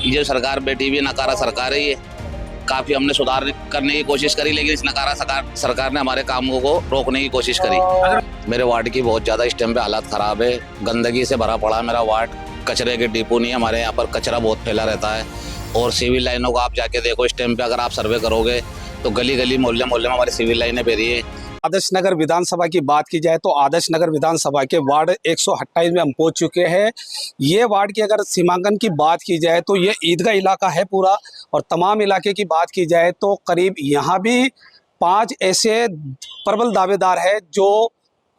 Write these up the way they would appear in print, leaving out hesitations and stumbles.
ये सरकार बैठी हुई नकारा सरकार है। ये काफी हमने सुधार करने की कोशिश करी, लेकिन इस नकारा सरकार ने हमारे कामों को रोकने की कोशिश करी। मेरे वार्ड की बहुत ज्यादा इस टाइम पे हालत खराब है, गंदगी से भरा पड़ा है मेरा वार्ड। कचरे के डिपो नहीं है हमारे यहाँ पर, कचरा बहुत फैला रहता है। और सिविल लाइनों को आप जाके देखो, इस टाइम पे अगर आप सर्वे करोगे तो गली गली मोहल्ले मोहल्ले में हमारी सिविल लाइनें बेरी है। आदर्श नगर विधानसभा की बात की जाए तो आदर्श नगर विधानसभा के वार्ड 128 में हम पहुंच चुके हैं। ये वार्ड की अगर सीमांकन की बात की जाए तो ये ईदगाह इलाका है पूरा, और तमाम इलाके की बात की जाए तो करीब यहाँ भी 5 ऐसे प्रबल दावेदार हैं जो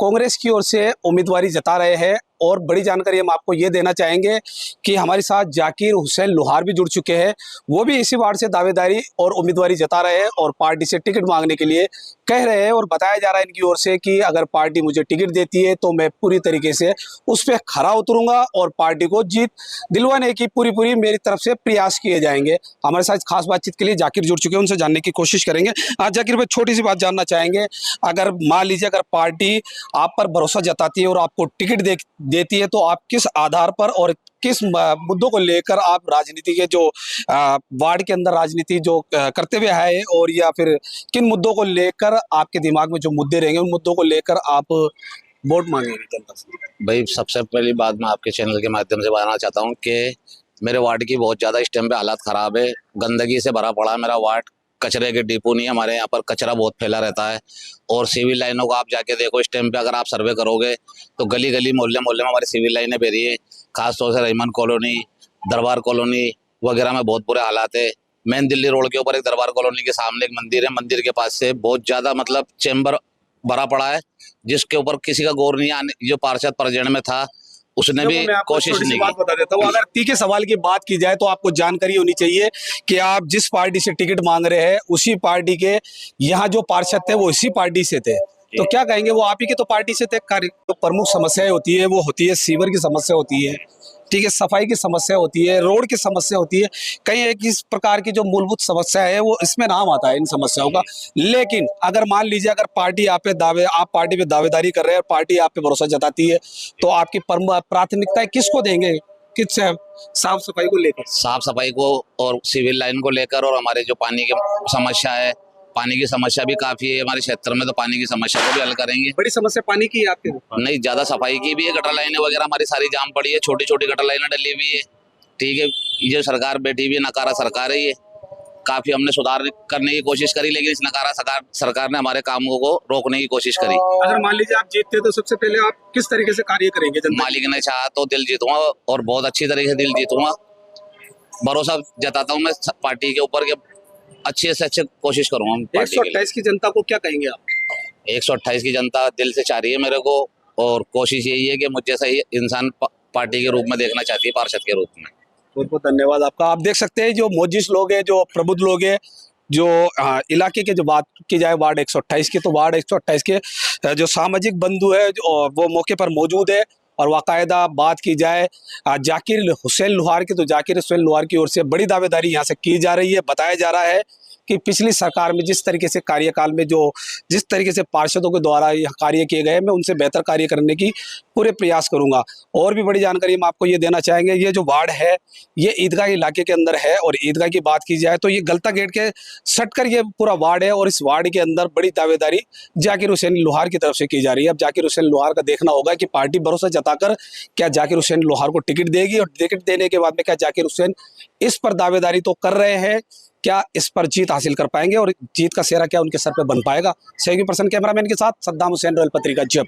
कांग्रेस की ओर से उम्मीदवारी जता रहे हैं। और बड़ी जानकारी हम आपको ये देना चाहेंगे कि हमारे साथ जाकिर हुसैन लोहार भी जुड़ चुके हैं। वो भी इसी वार्ड से दावेदारी और उम्मीदवारी जता रहे हैं और पार्टी से टिकट मांगने के लिए कह रहे हैं। और बताया जा रहा है इनकी ओर से कि अगर पार्टी मुझे टिकट देती है तो मैं पूरी तरीके से उस पर खरा उतरूंगा और पार्टी को जीत दिलवाने की पूरी मेरी तरफ से प्रयास किए जाएंगे। हमारे साथ खास बातचीत के लिए जाकिर जुड़ चुके हैं, उनसे जानने की कोशिश करेंगे। आज जाकिर भाई, छोटी सी बात जानना चाहेंगे, अगर मान लीजिए अगर पार्टी आप पर भरोसा जताती है और आपको टिकट देती है तो आप किस आधार पर और किस मुद्दों को लेकर आप राजनीति के जो वार्ड के अंदर राजनीति जो करते हुए आए, और या फिर किन मुद्दों को लेकर आपके दिमाग में जो मुद्दे रहेंगे उन मुद्दों को लेकर आप वोट मांगेंगे जनता से? भाई, सबसे पहली बात मैं आपके चैनल के माध्यम से बताना चाहता हूँ कि मेरे वार्ड की बहुत ज्यादा इस टाइम पे हालत खराब है, गंदगी से भरा पड़ा है मेरा वार्ड। कचरे के डिपो नहीं है हमारे यहाँ पर, कचरा बहुत फैला रहता है। और सिविल लाइनों को आप जाके देखो, इस टाइम पे अगर आप सर्वे करोगे तो गली गली मोहल्ले मोहल्ले में हमारी सिविल लाइनें बेरी है। खासतौर से रहीमन कॉलोनी, दरबार कॉलोनी वगैरह में बहुत बुरे हालात है। मेन दिल्ली रोड के ऊपर एक दरबार कॉलोनी के सामने एक मंदिर है, मंदिर के पास से बहुत ज्यादा मतलब चैम्बर भरा पड़ा है, जिसके ऊपर किसी का गौर नहीं आने। जो पार्षद प्रजन में था उसने भी कोशिश नहीं की। बता देता हूँ, अगर तीखे सवाल की बात की जाए तो आपको जानकारी होनी चाहिए कि आप जिस पार्टी से टिकट मांग रहे हैं उसी पार्टी के यहाँ जो पार्षद थे वो इसी पार्टी से थे, तो क्या कहेंगे? वो आप ही के तो पार्टी से थे। कार्य तो प्रमुख समस्याएं होती है, वो होती है सीवर की समस्या होती है, ठीक है, सफाई की समस्या होती है, रोड की समस्या होती है। कहीं एक इस प्रकार की जो मूलभूत समस्या है वो इसमें नाम आता है इन समस्याओं का। लेकिन अगर मान लीजिए अगर पार्टी आप पार्टी पे दावेदारी कर रहे हैं और पार्टी आप पे भरोसा जताती है तो आपकी प्राथमिकताएं किसको देंगे? किस साफ सफाई को लेकर? साफ सफाई को और सिविल लाइन को लेकर, और हमारे जो पानी की समस्या है, पानी की समस्या भी काफी है हमारे क्षेत्र में, तो पानी की समस्या को भी हल करेंगे। बड़ी समस्या पानी की है आपके? नहीं, ज्यादा सफाई की भी है, गटर लाइनें वगैरह हमारी सारी जाम पड़ी है, छोटी छोटी गटर लाइनें डली हुई है। ठीक है, ये सरकार बैठी हुई नकारा सरकार है। ये काफी हमने सुधार करने की कोशिश करी, लेकिन इस नकारा सरकार ने हमारे कामों को रोकने की कोशिश करी। अगर मान लीजिए आप जीतते तो सबसे पहले आप किस तरीके से कार्य करेंगे? मालिक ने चाहा तो दिल जीतूंगा और बहुत अच्छी तरीके से दिल जीतूंगा। भरोसा जताता हूँ मैं पार्टी के ऊपर, अच्छे से अच्छे कोशिश करूंगा। 128 की जनता को क्या कहेंगे आप? 128 की जनता दिल से चाह रही है मेरे को, और कोशिश यही है कि मुझ जैसा ही इंसान पार्टी के रूप में देखना चाहती है, पार्षद के रूप में। बहुत बहुत धन्यवाद आपका। आप देख सकते हैं जो मोजिस लोग हैं, जो प्रबुद्ध लोग हैं, जो इलाके के जो बात की जाए वार्ड 128 की, तो वार्ड 128 के जो सामाजिक बंधु है वो मौके पर मौजूद है। और बाकायदा बात की जाए जाकिर हुसैन लोहार की, तो जाकिर हुसैन लोहार की ओर से बड़ी दावेदारी यहाँ से की जा रही है। बताया जा रहा है कि पिछली सरकार में जिस तरीके से कार्यकाल में जिस तरीके से पार्षदों के द्वारा यह कार्य किए गए, मैं उनसे बेहतर कार्य करने की पूरे प्रयास करूंगा। और भी बड़ी जानकारी हम आपको ये देना चाहेंगे, ये जो वार्ड है ये ईदगाह इलाके के अंदर है, और ईदगाह की बात की जाए तो ये गलता गेट के सटकर ये पूरा वार्ड है, और इस वार्ड के अंदर बड़ी दावेदारी जाकिर हुसैन लोहार की तरफ से की जा रही है। अब जाकिर हुसैन लोहार का देखना होगा कि पार्टी भरोसा जताकर क्या जाकिर हुसैन लोहार को टिकट देगी, और टिकट देने के बाद में क्या जाकिर हुसैन इस पर दावेदारी तो कर रहे हैं, क्या इस पर जीत हासिल कर पाएंगे और जीत का सेहरा क्या उनके सर पे बन पाएगा? सहयोगी पर्सन कैमरामैन के साथ सद्दाम हुसैन, रॉयल पत्रिका, जब।